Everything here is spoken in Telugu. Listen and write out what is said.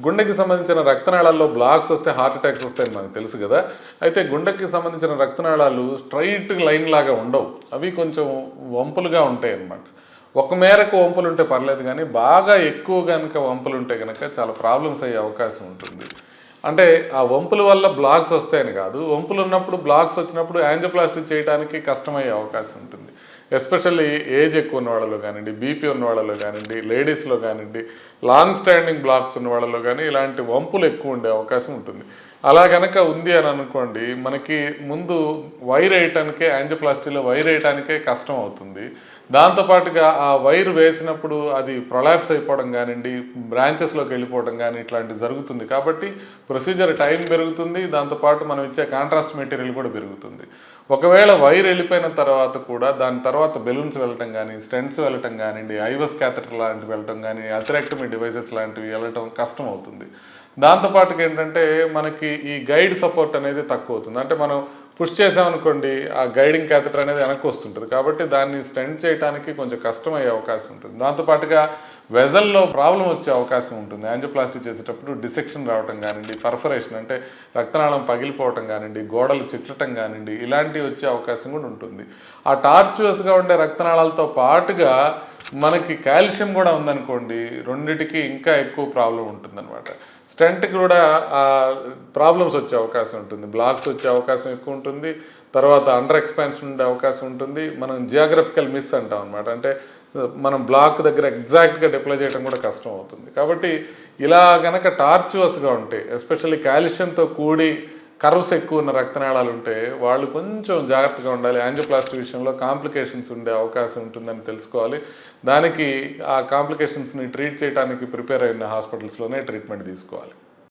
గుండెకి సంబంధించిన రక్తనాళాల్లో బ్లాక్స్ వస్తే హార్ట్ అటాక్స్ వస్తాయని మనకు తెలుసు కదా. అయితే గుండెకి సంబంధించిన రక్తనాళాలు స్ట్రైట్ లైన్ లాగా ఉండవు, అవి కొంచెం వంపులుగా ఉంటాయి అన్నమాట. ఒక మేరకు వంపులు ఉంటే పర్లేదు, కానీ బాగా ఎక్కువ కనుక వంపులు ఉంటే కనుక చాలా ప్రాబ్లమ్స్ అయ్యే అవకాశం ఉంటుంది. అంటే ఆ వంపుల వల్ల బ్లాక్స్ వస్తాయని కాదు, వంపులు ఉన్నప్పుడు బ్లాక్స్ వచ్చినప్పుడు యాంజియోప్లాస్టీ చేయడానికి కష్టమయ్యే అవకాశం ఉంటుంది. ఎస్పెషల్లీ ఏజ్ ఎక్కువ ఉన్న వాళ్ళలో కానివ్వండి, బీపీ ఉన్న వాళ్ళలో కానివ్వండి, లేడీస్లో కానివ్వండి, లాంగ్ స్టాండింగ్ బ్లాక్స్ ఉన్న వాళ్ళలో కానీ ఇలాంటి వంపులు ఎక్కువ ఉండే అవకాశం ఉంటుంది. అలా కనుక ఉంది అని అనుకోండి, మనకి ముందు వైర్ వేయటానికే, యాంజియోప్లాస్టీలో వైర్ వేయటానికే కష్టం అవుతుంది. దాంతోపాటుగా ఆ వైర్ వేసినప్పుడు అది ప్రొలాప్స్ అయిపోవడం కానివ్వండి, బ్రాంచెస్లోకి వెళ్ళిపోవడం కానీ ఇట్లాంటివి జరుగుతుంది. కాబట్టి ప్రొసీజర్ టైం పెరుగుతుంది, దాంతోపాటు మనం ఇచ్చే కాంట్రాస్ట్ మెటీరియల్ కూడా పెరుగుతుంది. ఒకవేళ వైర్ వెళ్ళిపోయిన తర్వాత కూడా దాని తర్వాత బెలూన్స్ వెళ్ళటం కానీ, స్టెంట్స్ వెళ్ళటం కానివ్వండి, ఐవస్ క్యాథెటర్ లాంటివి వెళ్ళటం కానీ, అథెరెక్టమీ డివైసెస్ లాంటివి వెళ్ళటం కష్టం అవుతుంది. దాంతోపాటుగా ఏంటంటే మనకి ఈ గైడ్ సపోర్ట్ అనేది తక్కువ అవుతుంది. అంటే మనం పుష్ చేసామనుకోండి, ఆ గైడింగ్ క్యాథెటర్ అనేది వెనక్కి వస్తుంటుంది, కాబట్టి దాన్ని స్టెంట్ చేయడానికి కొంచెం కష్టమయ్యే అవకాశం ఉంటుంది. దాంతోపాటుగా వెజల్లో ప్రాబ్లం వచ్చే అవకాశం ఉంటుంది. యాంజియోప్లాస్టీ చేసేటప్పుడు డిసెక్షన్ రావటం కానివ్వండి, పర్ఫరేషన్ అంటే రక్తనాళం పగిలిపోవటం కానివ్వండి, గోడలు చిట్లటం కానివ్వండి, ఇలాంటివి వచ్చే అవకాశం కూడా ఉంటుంది. ఆ టార్చువస్గా ఉండే రక్తనాళాలతో పాటుగా మనకి కాల్షియం కూడా ఉందనుకోండి, రెండిటికి ఇంకా ఎక్కువ ప్రాబ్లం ఉంటుందన్నమాట. స్టెంట్కి కూడా ప్రాబ్లమ్స్ వచ్చే అవకాశం ఉంటుంది, బ్లాక్స్ వచ్చే అవకాశం ఎక్కువ ఉంటుంది. తర్వాత అండర్ ఎక్స్పాన్షన్ ఉండే అవకాశం ఉంటుంది. మనం జియోగ్రఫికల్ మిస్ అంటాం అనమాట, అంటే మనం బ్లాక్ దగ్గర ఎగ్జాక్ట్గా డిప్లాయ్ చేయడం కూడా కష్టం అవుతుంది. కాబట్టి ఇలా గనక టార్చువస్గా ఉంటే, ఎస్పెషల్లీ కాల్షియంతో కూడి కర్వ్స్ ఎక్కువ ఉన్న రక్తనాళాలు ఉంటే వాళ్ళు కొంచెం జాగ్రత్తగా ఉండాలి. యాంజియోప్లాస్టీ విషయంలో కాంప్లికేషన్స్ ఉండే అవకాశం ఉంటుందని తెలుసుకోవాలి. దానికి ఆ కాంప్లికేషన్స్ని ట్రీట్ చేయడానికి ప్రిపేర్ అయిన హాస్పిటల్స్లోనే ట్రీట్మెంట్ తీసుకోవాలి.